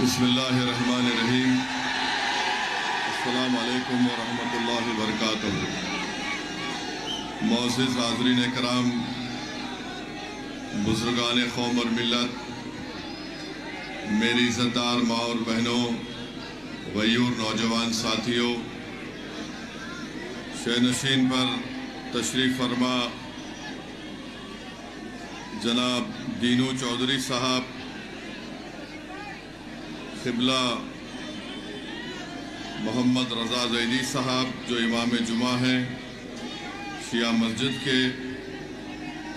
बिस्मिल्लाहिर्रहमानिर्रहीम। अस्सलामु अलैकुम व रहमतुल्लाहि व बरकातुहू। मोअज़्ज़िज़ हाज़रीन कराम, बुज़ुर्गान कौम और मिल्लत, मेरी इज़्ज़तदार माँ और बहनों, गयूर नौजवान साथियों, शहनशीन पर तशरीफ़ फरमा जनाब दीनू चौधरी साहब, क़िबला मोहम्मद रज़ा ज़ैदी साहब जो इमाम जुमा हैं शिया मस्जिद के,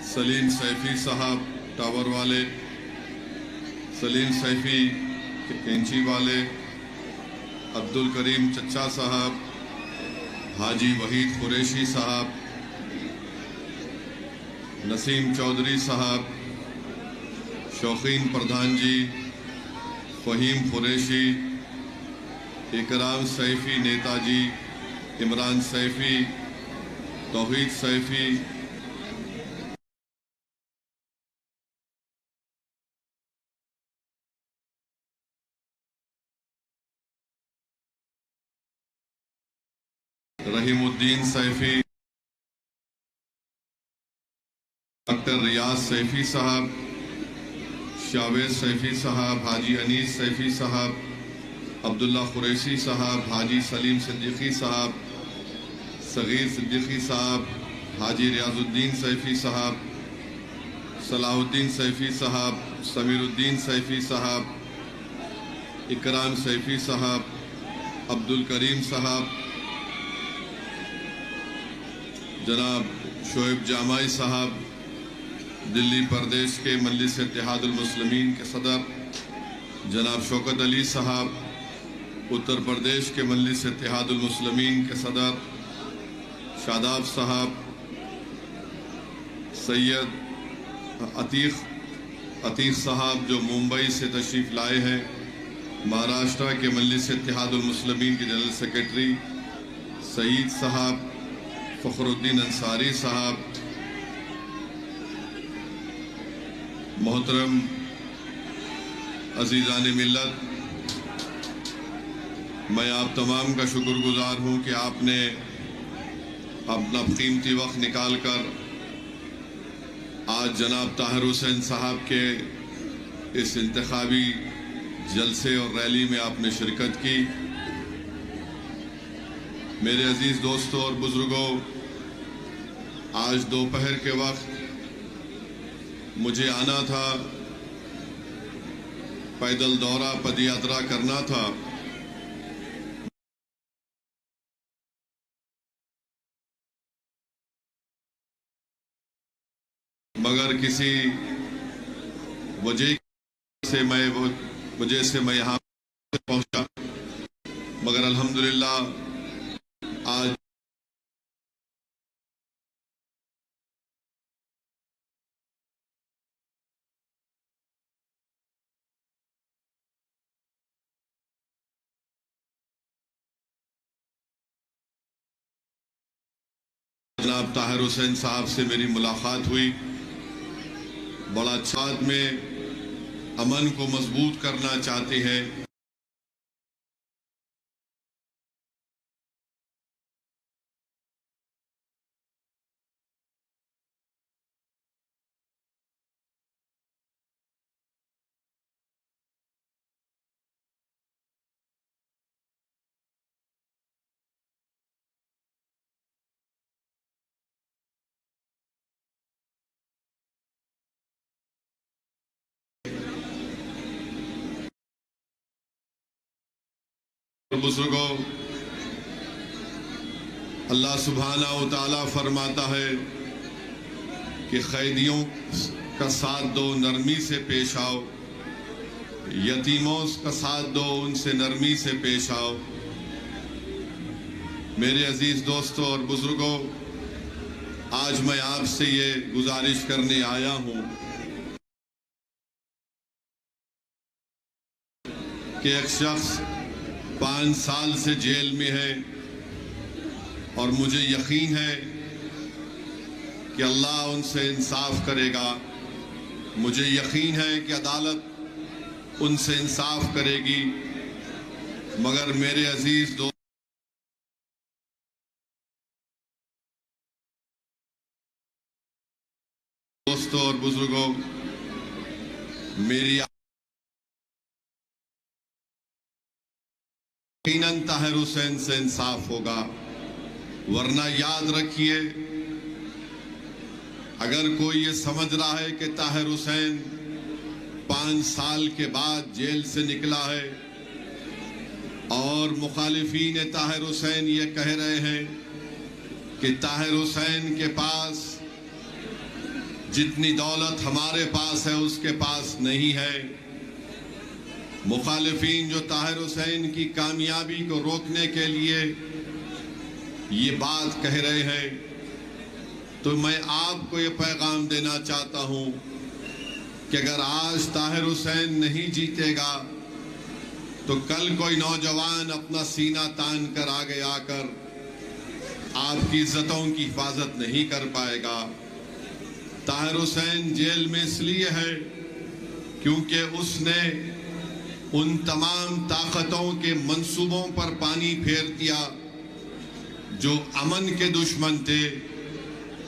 सलीम सैफ़ी साहब टावर वाले, सलीम सैफ़ी के कैंची वाले, अब्दुल करीम चच्चा साहब, हाजी वहीद कुरैशी साहब, नसीम चौधरी साहब, शौकीन प्रधान जी, फ़हीम कुरैशी, इकराम सैफ़ी, नेताजी इमरान सैफ़ी, तौहीद सैफ़ी, रहीमुद्दीन सैफ़ी, डॉक्टर रियाज सैफ़ी साहब, शावेद सैफ़ी साहब, हाजी अनीस सैफ़ी साहब, अब्दुल्ला कुरैशी साहब, हाजी सलीम सिद्दीकी साहब, सगीर सिद्दीकी साहब, हाजी रियाजुद्दीन सैफ़ी साहब, सलाहुद्दीन सैफ़ी साहब, समीरुद्दीन सैफ़ी साहब, इकराम सैफ़ी साहब, अब्दुल करीम साहब, जनाब शोएब जामाई साहब, दिल्ली प्रदेश के मजलिस इत्तेहादुल मुस्लिमीन के सदर जनाब शौकत अली साहब, उत्तर प्रदेश के मजलिस इत्तेहादुल मुस्लिमीन के सदर शादाब साहब, सैयद अतीक साहब जो मुंबई से तशरीफ़ लाए हैं, महाराष्ट्र के मजलिस इत्तेहादुल मुस्लिमीन के जनरल सेक्रेटरी सईद साहब, फ़खरुद्दीन अंसारी साहब, मोहतरम अज़ीज़ान मिल्लत, मैं आप तमाम का शुक्रगुज़ार हूँ कि आपने अपना कीमती वक्त निकाल कर आज जनाब ताहिर हुसैन साहब के इस इंतखाबी जलसे और रैली में आपने शिरकत की। मेरे अजीज़ दोस्तों और बुज़ुर्गों, आज दोपहर के वक्त मुझे आना था, पैदल दौरा पदयात्रा करना था, मगर किसी वजह से मैं यहाँ पहुँचा, मगर अल्हम्दुलिल्लाह आज जनाब ताहिर हुसैन साहब से मेरी मुलाकात हुई। बड़ा साथ में अमन को मजबूत करना चाहते हैं। बुजुर्गों, अल्लाह सुब्हाना व तआला फरमाता है कि कैदियों का साथ दो, नरमी से पेश आओ, यतीमों का साथ दो, उनसे नरमी से पेश आओ। मेरे अजीज दोस्तों और बुजुर्गों, आज मैं आपसे ये गुजारिश करने आया हूँ कि एक शख्स 5 साल से जेल में है और मुझे यकीन है कि अल्लाह उनसे इंसाफ करेगा। मुझे यकीन है कि अदालत उनसे इंसाफ करेगी। मगर मेरे अजीज दोस्तों और बुजुर्गों, मेरी यकीनन ताहिर हुसैन से इंसाफ होगा। वरना याद रखिए, अगर कोई ये समझ रहा है कि ताहिर हुसैन 5 साल के बाद जेल से निकला है और मुखालिफीन ताहिर हुसैन ये कह रहे हैं कि ताहिर हुसैन के पास जितनी दौलत हमारे पास है उसके पास नहीं है। मुखालिफीन जो ताहिर हुसैन की कामयाबी को रोकने के लिए ये बात कह रहे हैं, तो मैं आपको ये पैगाम देना चाहता हूं कि अगर आज ताहिर हुसैन नहीं जीतेगा तो कल कोई नौजवान अपना सीना तान कर आगे आकर आपकी इज्जतों की हिफाजत नहीं कर पाएगा। ताहिर हुसैन जेल में इसलिए है क्योंकि उसने उन तमाम ताकतों के मंसूबों पर पानी फेर दिया जो अमन के दुश्मन थे।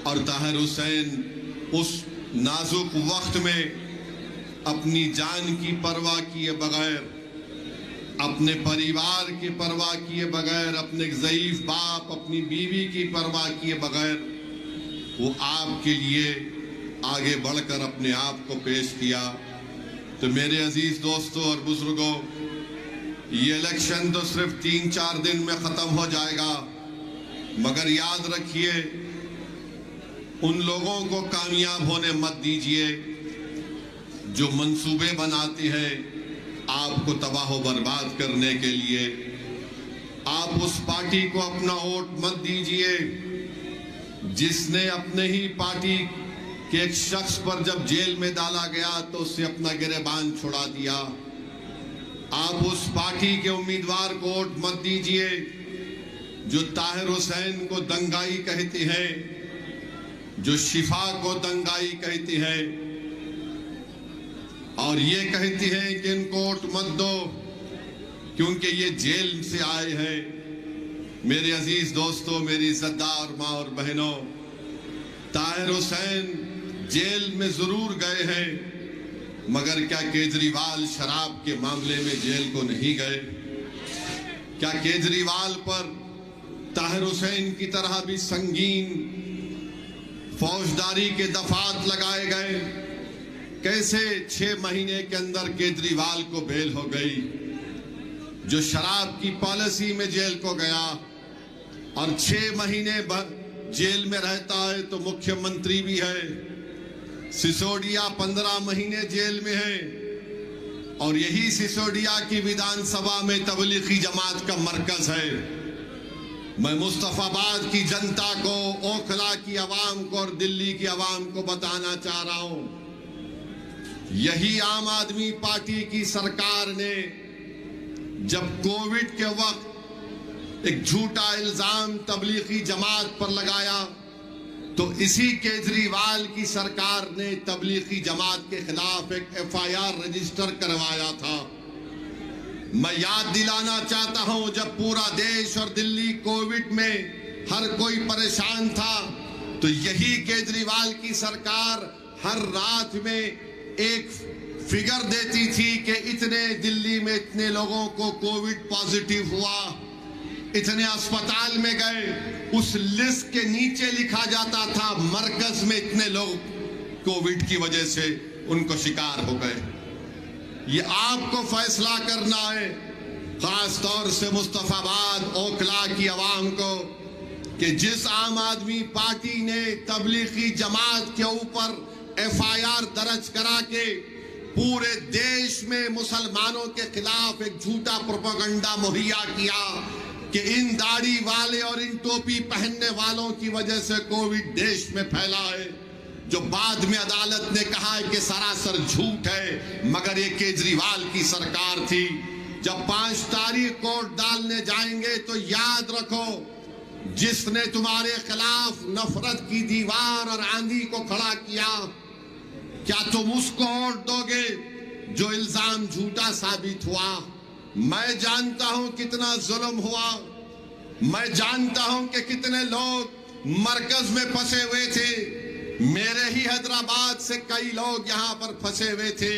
और ताहिर हुसैन उस नाजुक वक्त में अपनी जान की परवाह किए बगैर, अपने परिवार की परवाह किए बगैर, अपने ज़ईफ बाप, अपनी बीवी की परवाह किए बगैर वो आपके लिए आगे बढ़कर अपने आप को पेश किया। तो मेरे अजीज दोस्तों और बुजुर्गों, ये इलेक्शन तो सिर्फ 3-4 दिन में खत्म हो जाएगा, मगर याद रखिए उन लोगों को कामयाब होने मत दीजिए जो मंसूबे बनाते हैं आपको तबाह व बर्बाद करने के लिए। आप उस पार्टी को अपना वोट मत दीजिए जिसने अपने ही पार्टी के एक शख्स पर जब जेल में डाला गया तो उससे अपना गिरेबान छुड़ा दिया। आप उस पार्टी के उम्मीदवार को वोट मत दीजिए जो ताहिर हुसैन को दंगाई कहती है, जो शिफा को दंगाई कहती है और ये कहती है कि इनको वोट मत दो क्योंकि ये जेल से आए हैं। मेरे अजीज दोस्तों, मेरी इज्जतदार माँ और बहनों, ताहिर हुसैन जेल में जरूर गए हैं, मगर क्या केजरीवाल शराब के मामले में जेल को नहीं गए? क्या केजरीवाल पर ताहिर हुसैन की तरह भी संगीन फौजदारी के दफात लगाए गए? कैसे 6 महीने के अंदर केजरीवाल को बेल हो गई? जो शराब की पॉलिसी में जेल को गया और 6 महीने जेल में रहता है तो मुख्यमंत्री भी है। सिसोदिया 15 महीने जेल में है और यही सिसोदिया की विधानसभा में तबलीगी जमात का मरकज है। मैं मुस्तफाबाद की जनता को, ओखला की आवाम को और दिल्ली की आवाम को बताना चाह रहा हूं, यही आम आदमी पार्टी की सरकार ने जब कोविड के वक्त एक झूठा इल्जाम तबलीगी जमात पर लगाया तो इसी केजरीवाल की सरकार ने तबलीगी जमात के खिलाफ एक FIR रजिस्टर करवाया था। मैं याद दिलाना चाहता हूं, जब पूरा देश और दिल्ली कोविड में हर कोई परेशान था तो यही केजरीवाल की सरकार हर रात में एक फिगर देती थी कि इतने दिल्ली में इतने लोगों को कोविड पॉजिटिव हुआ, इतने अस्पताल में गए। उस लिस्ट के नीचे लिखा जाता था मरकज में इतने लोग कोविड की वजह से उनको शिकार हो गए। ये आपको फैसला करना है, खास तौर से मुस्तफाबाद, ओखला की आवाम को, कि जिस आम आदमी पार्टी ने तबलीगी जमात के ऊपर FIR दर्ज करा के पूरे देश में मुसलमानों के खिलाफ एक झूठा प्रोपेगेंडा मुहैया किया कि इन दाढ़ी वाले और इन टोपी पहनने वालों की वजह से कोविड देश में फैला है, जो बाद में अदालत ने कहा है कि सरासर झूठ है, मगर ये केजरीवाल की सरकार थी। जब 5 तारीख कोर्ट डालने जाएंगे तो याद रखो, जिसने तुम्हारे खिलाफ नफरत की दीवार और आंधी को खड़ा किया, क्या तुम उसको वोट दोगे? जो इल्जाम झूठा साबित हुआ। मैं जानता हूं कितना जुल्म हुआ, मैं जानता हूं कि कितने लोग मरकज में फंसे हुए थे। मेरे ही हैदराबाद से कई लोग यहां पर फंसे हुए थे।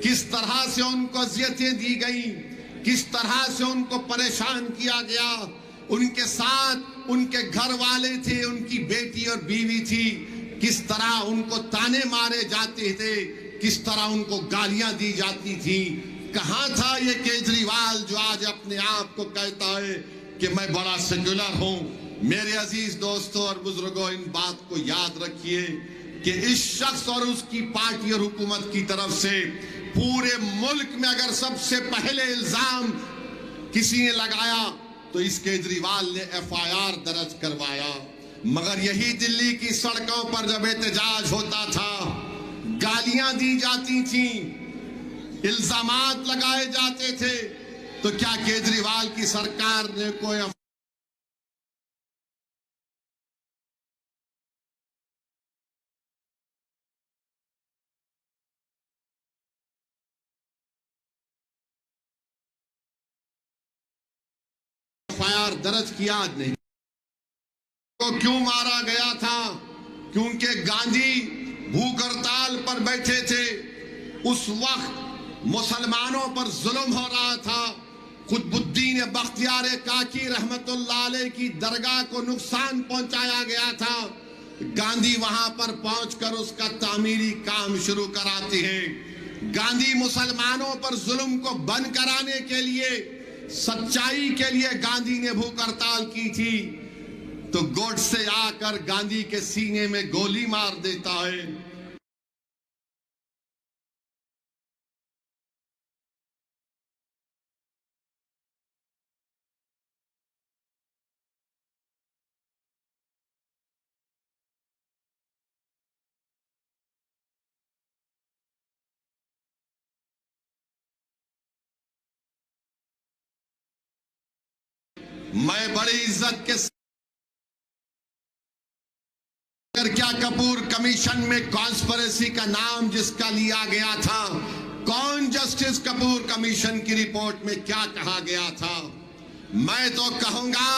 किस तरह से उनको अजियतें दी गई, किस तरह से उनको परेशान किया गया। उनके साथ उनके घर वाले थे, उनकी बेटी और बीवी थी। किस तरह उनको ताने मारे जाते थे, किस तरह उनको गालियां दी जाती थी। कहां था ये केजरीवाल जो आज अपने आप को कहता है कि मैं बड़ा सेक्युलर हूं। मेरे अजीज दोस्तों और बुजुर्गों, इन बात को याद रखिए कि इस शख्स और उसकी पार्टी और हुकूमत की तरफ से पूरे मुल्क में अगर सबसे पहले इल्जाम किसी ने लगाया तो इस केजरीवाल ने FIR दर्ज करवाया। मगर यही दिल्ली की सड़कों पर जब एहतजाज होता था, गालियां दी जाती थी, इल्जामात लगाए जाते थे, तो क्या केजरीवाल की सरकार ने कोई FIR दर्ज किया? नहीं। तो क्यों मारा गया था? क्योंकि गांधी भूख हड़ताल पर बैठे थे। उस वक्त मुसलमानों पर जुल्म हो रहा था। कुतुबुद्दीन बख्तियार काकी रहमतुल्लाह अलैह की दरगाह को नुकसान पहुंचाया गया था। गांधी वहां पर पहुंचकर उसका तामीरी काम शुरू कराते हैं। गांधी मुसलमानों पर जुल्म को बंद कराने के लिए, सच्चाई के लिए गांधी ने भूख हड़ताल की थी। तो गोडसे आकर गांधी के सीने में गोली मार देता है। मैं बड़ी इज्जत के क्या कपूर कमीशन में कॉन्स्पिरेसी का नाम जिसका लिया गया था, कौन जस्टिस कपूर कमीशन की रिपोर्ट में क्या कहा गया था? मैं तो कहूंगा,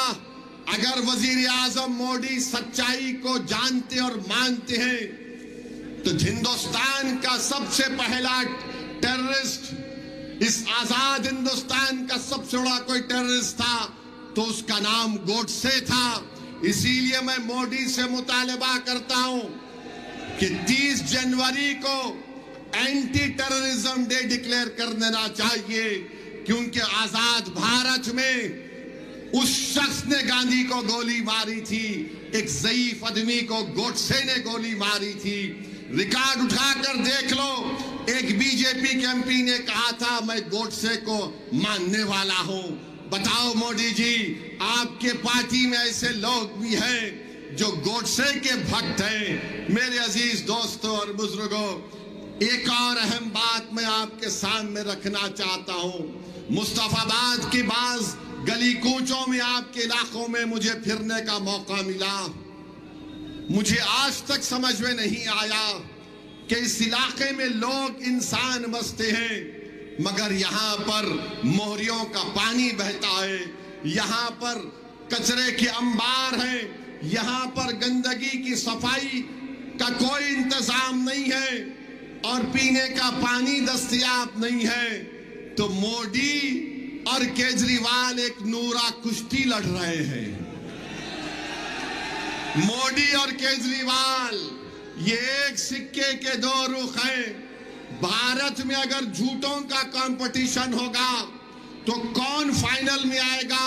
अगर वजीर आजम मोदी सच्चाई को जानते और मानते हैं तो हिंदुस्तान का सबसे पहला टेररिस्ट, इस आजाद हिंदुस्तान का सबसे बड़ा कोई टेररिस्ट था तो उसका नाम गोडसे था। इसीलिए मैं मोदी से मुतालबा करता हूं कि 30 जनवरी को एंटी टेररिज्म डे डिक्लेयर कर देना चाहिए, क्योंकि आजाद भारत में उस शख्स ने गांधी को गोली मारी थी, एक ज़ईफ आदमी को गोडसे ने गोली मारी थी। रिकॉर्ड उठाकर देख लो, एक बीजेपी के MP ने कहा था मैं गोडसे को मानने वाला हूं। बताओ मोदी जी, आपके पार्टी में ऐसे लोग भी हैं जो गोडसे के भक्त हैं। मेरे अजीज दोस्तों और बुजुर्गों, एक और अहम बात मैं आपके सामने रखना चाहता हूं। मुस्तफाबाद के बाज गली कूचों में आपके इलाकों में मुझे फिरने का मौका मिला। मुझे आज तक समझ में नहीं आया कि इस इलाके में लोग इंसान बसते हैं, मगर यहाँ पर मोहरियों का पानी बहता है, यहाँ पर कचरे के अंबार हैं, यहाँ पर गंदगी की सफाई का कोई इंतजाम नहीं है और पीने का पानी दस्तयाब नहीं है। तो मोदी और केजरीवाल एक नूरा कुश्ती लड़ रहे हैं। मोदी और केजरीवाल ये एक सिक्के के दो रुख हैं। भारत में अगर झूठों का कंपटीशन होगा तो कौन फाइनल में आएगा?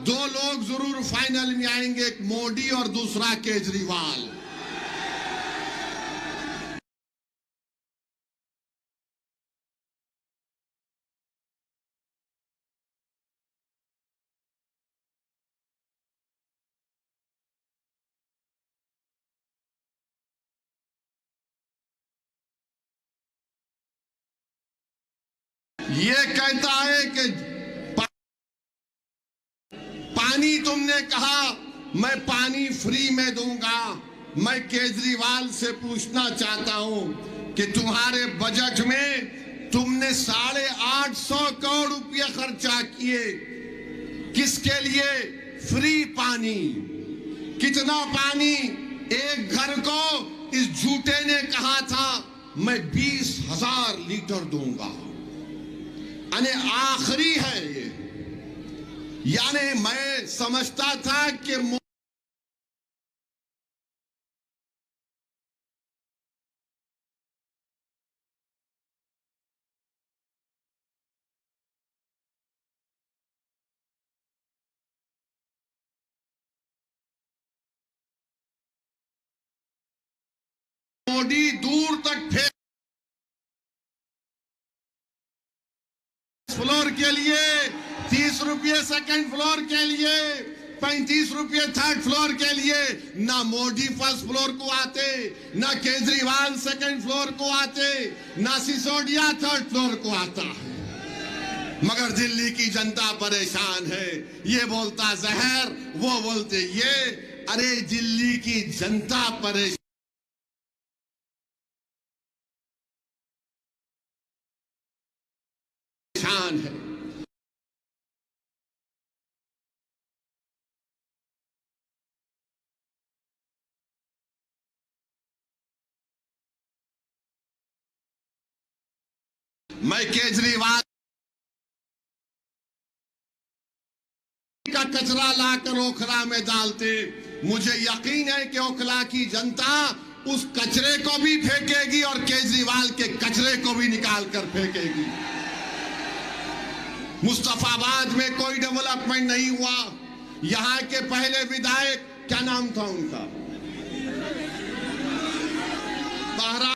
दो लोग जरूर फाइनल में आएंगे, एक मोदी और दूसरा केजरीवाल। ये कहता है कि पानी तुमने कहा मैं पानी फ्री में दूंगा। मैं केजरीवाल से पूछना चाहता हूं कि तुम्हारे बजट में तुमने 850 करोड़ रुपया खर्चा किए, किसके लिए? फ्री पानी। कितना पानी? एक घर को इस झूठे ने कहा था मैं 20,000 लीटर दूंगा, यानी आखिरी है ये। यानी मैं समझता था कि मोदी दूर तक फेंक, फ्लोर के लिए 30 रुपये, सेकंड फ्लोर के लिए 35 रुपये, थर्ड फ्लोर के लिए। ना मोदी फर्स्ट फ्लोर को आते, ना केजरीवाल सेकंड फ्लोर को आते, ना सिसोदिया थर्ड फ्लोर को आता है। मगर दिल्ली की जनता परेशान है। ये बोलता जहर, वो बोलते ये। अरे दिल्ली की जनता परेशान है। मैं केजरीवाल का कचरा लाकर ओखला में डालते, मुझे यकीन है कि ओखला की जनता उस कचरे को भी फेंकेगी और केजरीवाल के कचरे को भी निकाल कर फेंकेगी। मुस्तफाबाद में कोई डेवलपमेंट नहीं हुआ। यहां के पहले विधायक, क्या नाम था उनका, बहरा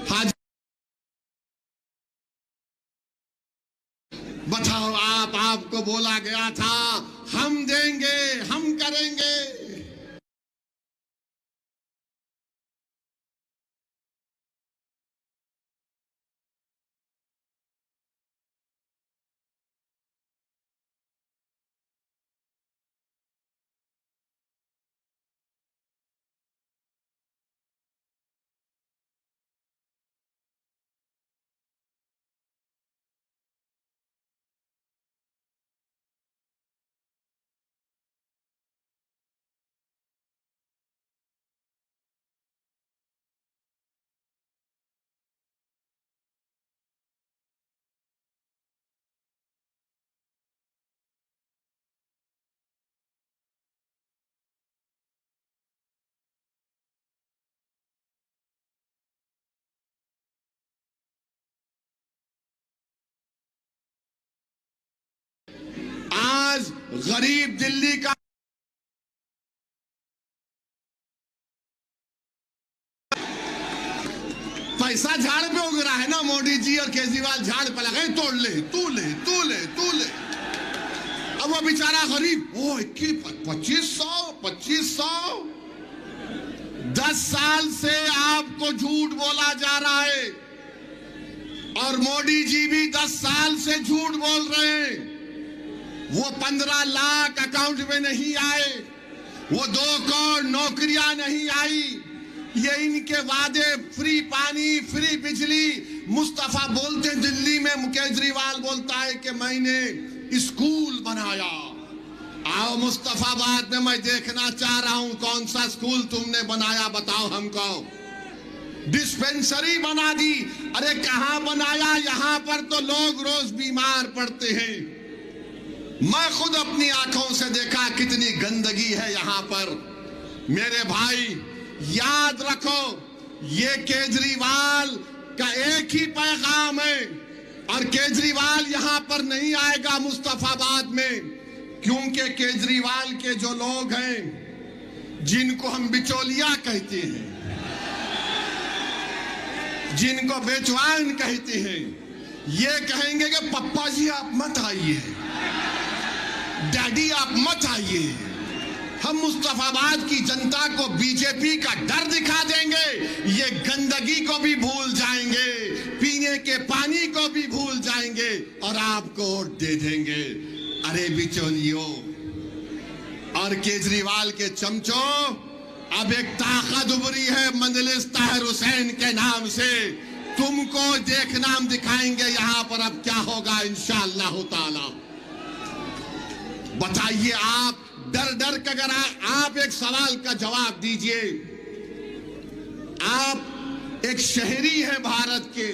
हाजी, बताओ आपको बोला गया था हम देंगे, हम करेंगे। आज गरीब दिल्ली का पैसा झाड़ पे उग रहा है ना। मोदी जी और केजरीवाल झाड़ पे लगे, तोड़ ले, तू ले, तू ले, तू ले। अब वो बेचारा गरीब, ओ 2500 10 साल से आपको झूठ बोला जा रहा है और मोदी जी भी 10 साल से झूठ बोल रहे हैं। वो 15 लाख अकाउंट में नहीं आए, वो 2 करोड़ नौकरियां नहीं आई, ये इनके वादे, फ्री पानी, फ्री बिजली। मुस्तफा बोलते हैं दिल्ली में, केजरीवाल बोलता है कि मैंने स्कूल बनाया। आओ मुस्तफाबाद में मैं देखना चाह रहा हूं कौन सा स्कूल तुमने बनाया, बताओ हमको। डिस्पेंसरी बना दी, अरे कहां बनाया? यहां पर तो लोग रोज बीमार पड़ते हैं। मैं खुद अपनी आंखों से देखा कितनी गंदगी है यहां पर। मेरे भाई याद रखो, ये केजरीवाल का एक ही पैगाम है और केजरीवाल यहां पर नहीं आएगा मुस्तफाबाद में, क्योंकि केजरीवाल के जो लोग हैं जिनको हम बिचौलिया कहते हैं, जिनको बेचवान कहते हैं, ये कहेंगे कि पप्पा जी आप मत आइए, डैडी आप मत आइए। हम मुस्तफाबाद की जनता को बीजेपी का डर दिखा देंगे, ये गंदगी को भी भूल जाएंगे, पीने के पानी को भी भूल आपको वोट दे देंगे। अरे बिचौलियों और केजरीवाल के चमचों, अब एक ताकत उभरी है मजलिस ताहिर हुसैन के नाम से। तुमको देखना हम दिखाएंगे यहां पर अब क्या होगा इंशाअल्लाह ताला। बताइए आप डर डर कर, अगर आप एक सवाल का जवाब दीजिए। आप एक शहरी हैं भारत के,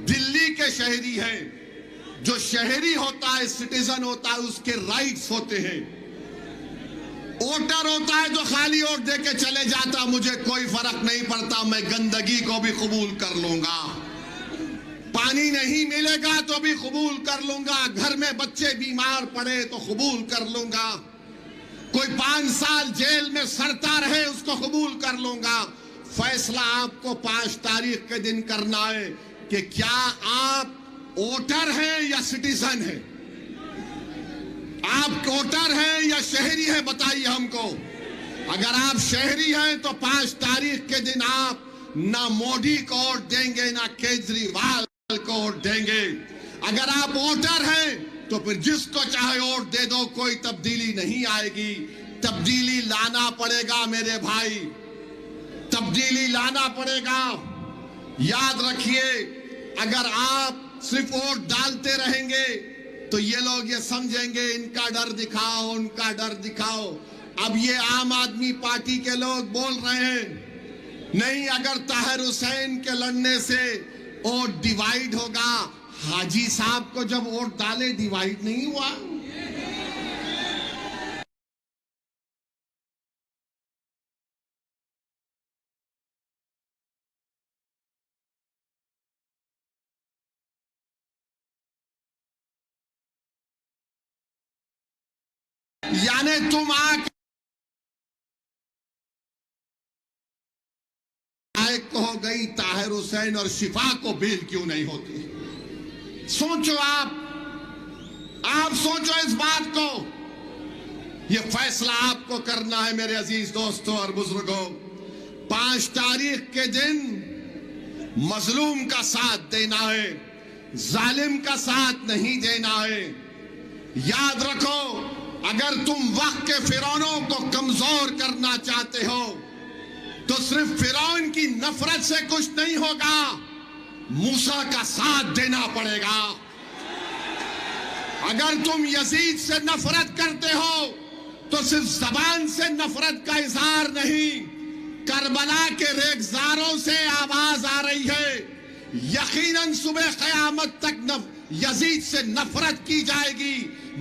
दिल्ली के शहरी हैं। जो शहरी होता है, सिटीजन होता है, उसके राइट्स होते हैं। वोटर होता है जो खाली वोट दे के चले जाता, मुझे कोई फर्क नहीं पड़ता, मैं गंदगी को भी कबूल कर लूंगा, पानी नहीं मिलेगा तो भी कबूल कर लूंगा, घर में बच्चे बीमार पड़े तो कबूल कर लूंगा, कोई 5 साल जेल में सड़ता रहे उसको कबूल कर लूंगा। फैसला आपको 5 तारीख के दिन करना है कि क्या आप वोटर हैं या सिटीजन हैं। आप वोटर हैं या शहरी हैं, बताइए हमको। अगर आप शहरी हैं तो 5 तारीख के दिन आप ना मोदी को वोट देंगे ना केजरीवाल को वोट देंगे। अगर आप वोटर हैं तो फिर जिसको चाहे वोट दे दो, कोई तब्दीली नहीं आएगी। तब्दीली लाना पड़ेगा मेरे भाई, तब्दीली लाना पड़ेगा। याद रखिए, अगर आप सिर्फ वोट डालते रहेंगे तो ये लोग ये समझेंगे इनका डर दिखाओ, उनका डर दिखाओ। अब ये आम आदमी पार्टी के लोग बोल रहे हैं नहीं, अगर ताहिर हुसैन के लड़ने से वोट डिवाइड होगा। हाजी साहब को जब वोट डाले डिवाइड नहीं हुआ। यानी तुम हो गई ताहिर हुसैन और शिफा को बेल क्यों नहीं होती। सोचो आप सोचो इस बात को। यह फैसला आपको करना है मेरे अजीज दोस्तों और बुजुर्गों। 5 तारीख के दिन मजलूम का साथ देना है, जालिम का साथ नहीं देना है। याद रखो, अगर तुम वक्त के फिरौनों को कमजोर करना चाहते हो तो सिर्फ फिरौन की नफरत से कुछ नहीं होगा, मूसा का साथ देना पड़ेगा। अगर तुम यजीद से नफरत करते हो तो सिर्फ जबान से नफरत का इजहार नहीं, करबला के रेगजारों से आवाज आ रही है। यकीनन सुबह क़यामत तक यजीद से नफरत की जाएगी,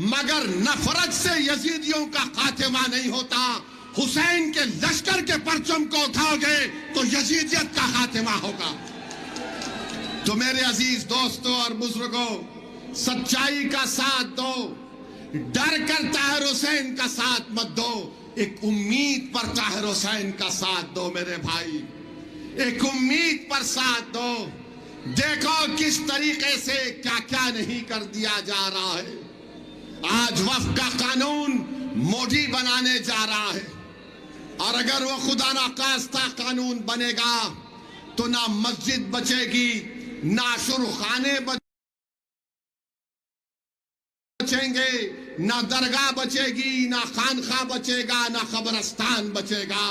मगर नफरत से यजीदियों का खात्मा नहीं होता। हुसैन के लश्कर के परचम को उठाओगे तो यजीदियत का खात्मा होगा। तो मेरे अजीज दोस्तों और बुजुर्गों, सच्चाई का साथ दो, डर कर ताहिर हुसैन का साथ मत दो, एक उम्मीद पर ताहिर हुसैन का साथ दो मेरे भाई, एक उम्मीद पर साथ दो। देखो किस तरीके से क्या क्या नहीं कर दिया जा रहा है। आज वक्फ का कानून मोदी बनाने जा रहा है, और अगर वो खुदा ना खास्ता कानून बनेगा तो ना मस्जिद बचेगी, ना शुरखाने बचेंगे, ना दरगाह बचेगी, ना खानखा बचेगा, ना कब्रस्तान बचेगा।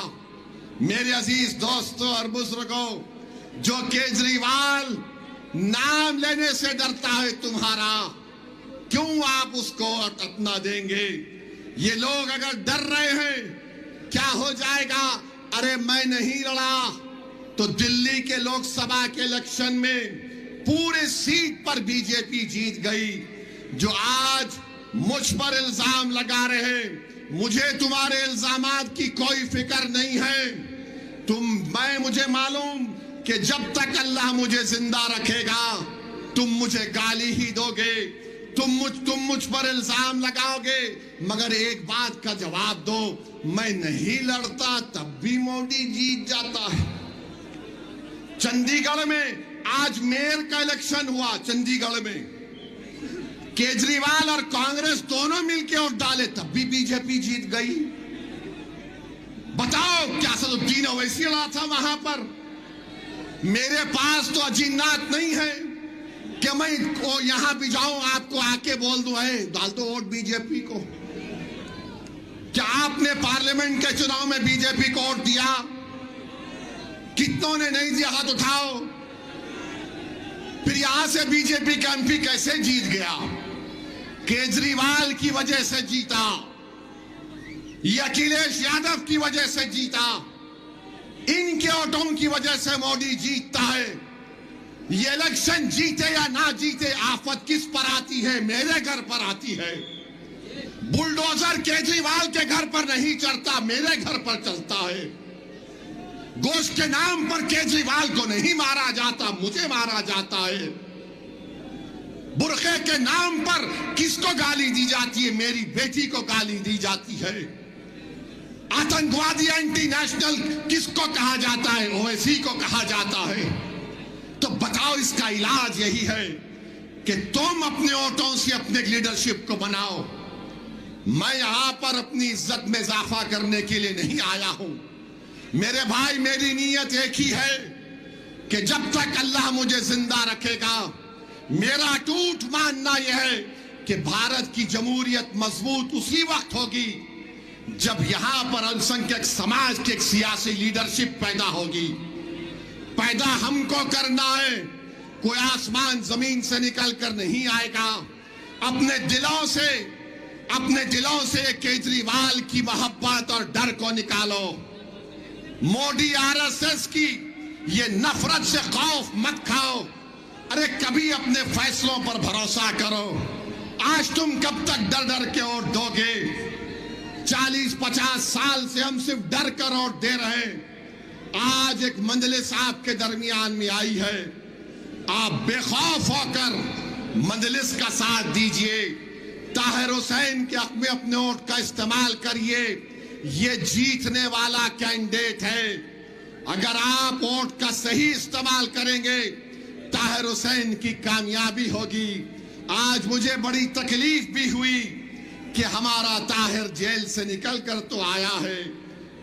मेरे अजीज दोस्तों और बुजुर्गों, जो केजरीवाल नाम लेने से डरता है तुम्हारा, क्यों आप उसको अपना देंगे। ये लोग अगर डर रहे हैं क्या हो जाएगा, अरे मैं नहीं लड़ा तो दिल्ली के लोकसभा के इलेक्शन में पूरे सीट पर बीजेपी जीत गई। जो आज मुझ पर इल्जाम लगा रहे हैं, मुझे तुम्हारे इल्जामात की कोई फिक्र नहीं है। मुझे मालूम कि जब तक अल्लाह मुझे जिंदा रखेगा तुम मुझे गाली ही दोगे, तुम मुझ पर इल्जाम लगाओगे, मगर एक बात का जवाब दो, मैं नहीं लड़ता तब भी मोदी जीत जाता है। चंडीगढ़ में आज मेयर का इलेक्शन हुआ, चंडीगढ़ में केजरीवाल और कांग्रेस दोनों मिलकर वोट डाले तब भी बीजेपी जीत गई। बताओ क्या असदुद्दीन ओवैसी लड़ा था वहां पर। मेरे पास तो अजीनात नहीं है, कि मैं वो यहां भी जाऊं आपको आके बोल दूं है डाल दो वोट बीजेपी को? क्या आपने पार्लियामेंट के चुनाव में बीजेपी को वोट दिया? कितनों ने नहीं दिया हाथ उठाओ। फिर यहां से बीजेपी का एमपी कैसे जीत गया? केजरीवाल की वजह से जीता, ये अखिलेश यादव की वजह से जीता, इनके वोटों की वजह से मोदी जीतता है। ये इलेक्शन जीते या ना जीते, आफत किस पर आती है? मेरे घर पर आती है। बुलडोजर केजरीवाल के घर पर नहीं चढ़ता, मेरे घर पर चलता है। गोश्त के नाम पर केजरीवाल को नहीं मारा जाता, मुझे मारा जाता है। बुरखे के नाम पर किसको गाली दी जाती है? मेरी बेटी को गाली दी जाती है। आतंकवादी एंटी नेशनल किसको कहा जाता है? ओवैसी को कहा जाता है। तो बताओ, इसका इलाज यही है कि तुम अपने वोटों से अपने लीडरशिप को बनाओ। मैं यहां पर अपनी इज्जत में इजाफा करने के लिए नहीं आया हूं। मेरे भाई, मेरी नीयत एक ही है कि जब तक अल्लाह मुझे जिंदा रखेगा, मेरा टूट मानना यह है कि भारत की जमहूरियत मजबूत उसी वक्त होगी जब यहां पर अल्पसंख्यक समाज की एक सियासी लीडरशिप पैदा होगी। पैदा हमको करना है, कोई आसमान जमीन से निकल कर नहीं आएगा। अपने दिलों से केजरीवाल की मोहब्बत और डर को निकालो। मोदी आरएसएस की ये नफरत से खौफ मत खाओ। अरे कभी अपने फैसलों पर भरोसा करो। आज तुम कब तक डर डर के वोट दोगे? 40-50 साल से हम सिर्फ डर कर वोट दे रहे। आज एक मंजलिस आपके दरमियान में आई है, आप बेखौफ होकर मंजलिस का साथ दीजिए। ताहिर हुसैन के हक में अपने वोट का इस्तेमाल करिए। ये जीतने वाला कैंडिडेट है। अगर आप वोट का सही इस्तेमाल करेंगे, ताहिर हुसैन की कामयाबी होगी। आज मुझे बड़ी तकलीफ भी हुई कि हमारा ताहिर जेल से निकल कर तो आया है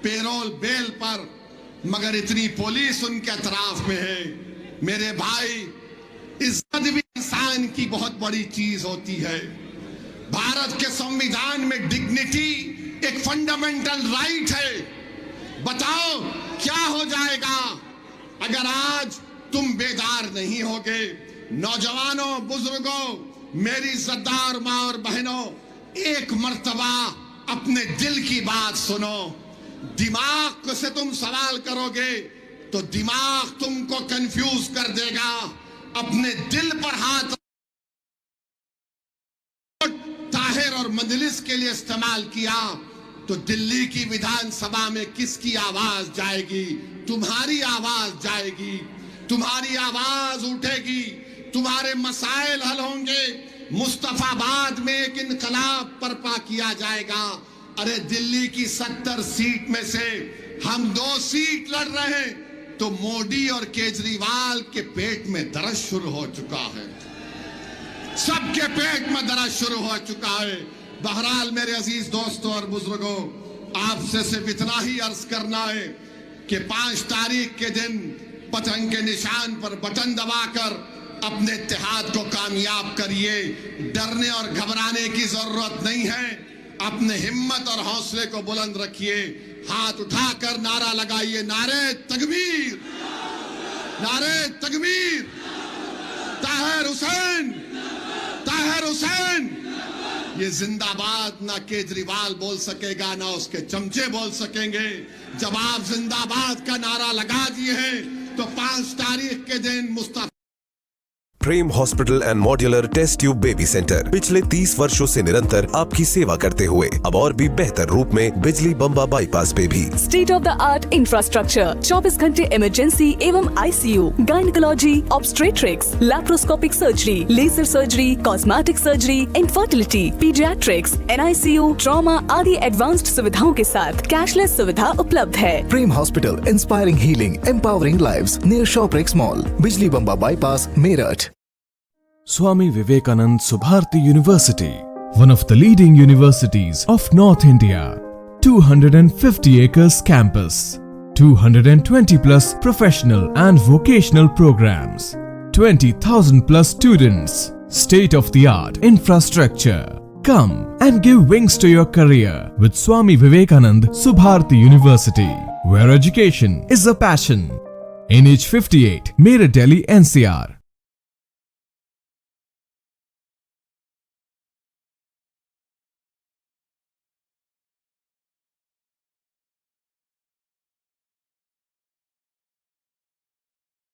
पेरोल बेल पर, मगर इतनी पुलिस उनके अतराफ में है। मेरे भाई, इज्जत भी इंसान की बहुत बड़ी चीज होती है। भारत के संविधान में डिग्निटी एक फंडामेंटल राइट है। बताओ क्या हो जाएगा अगर आज तुम बेदार नहीं होगे? नौजवानों, बुजुर्गों, मेरी इज्जतदार मां और बहनों, एक मर्तबा अपने दिल की बात सुनो। दिमाग से तुम सवाल करोगे तो दिमाग तुमको कंफ्यूज कर देगा। अपने दिल पर हाथ ताहिर और मजलिस के लिए इस्तेमाल किया तो दिल्ली की विधानसभा में किसकी आवाज जाएगी? तुम्हारी आवाज जाएगी, तुम्हारी आवाज उठेगी, तुम्हारे मसाइल हल होंगे। मुस्तफाबाद में एक इनकलाब बर्पा किया जाएगा। अरे दिल्ली की 70 सीट में से हम 2 सीट लड़ रहे हैं तो मोदी और केजरीवाल के पेट में दर्द शुरू हो चुका है। सबके पेट में दर्द शुरू हो चुका है। बहरहाल मेरे अजीज दोस्तों और बुजुर्गों, आपसे सिर्फ इतना ही अर्ज करना है कि 5 तारीख के दिन पतंग के निशान पर बटन दबाकर अपने इत्तेहाद को कामयाब करिए। डरने और घबराने की जरूरत नहीं है। अपने हिम्मत और हौसले को बुलंद रखिए। हाथ उठाकर नारा लगाइए, नारे तकबीर, नारे तकबीर। ताहिर हुसैन, ताहिर हुसैन। ये जिंदाबाद ना केजरीवाल बोल सकेगा ना उसके चमचे बोल सकेंगे। जब आप जिंदाबाद का नारा लगा दिए हैं तो 5 तारीख के दिन Mustafa Prem hospital and modular test tube baby centre पिछले 30 वर्षों से निरंतर आपकी सेवा करते हुए अब और भी बेहतर रूप में बिजली बम्बा बाईपास पे भी state of the art infrastructure, 24 घंटे इमरजेंसी एवं ICU, gynaecology, obstetrics, laparoscopic surgery, laser surgery, cosmetic surgery, infertility, paediatrics, NICU, trauma आदि एडवांस्ड सुविधाओं के साथ कैशलेस सुविधा उपलब्ध है। Prem hospital, inspiring healing, empowering lives, near Shoprix mall, Bijli Bamba bypass, Meerut. Swami Vivekanand Subharti University, one of the leading universities of North India. 250 acres campus, 220 plus professional and vocational programs, 20,000 plus students, state-of-the-art infrastructure. Come and give wings to your career with Swami Vivekanand Subharti University, where education is a passion. NH 58, Meerut, Delhi, NCR.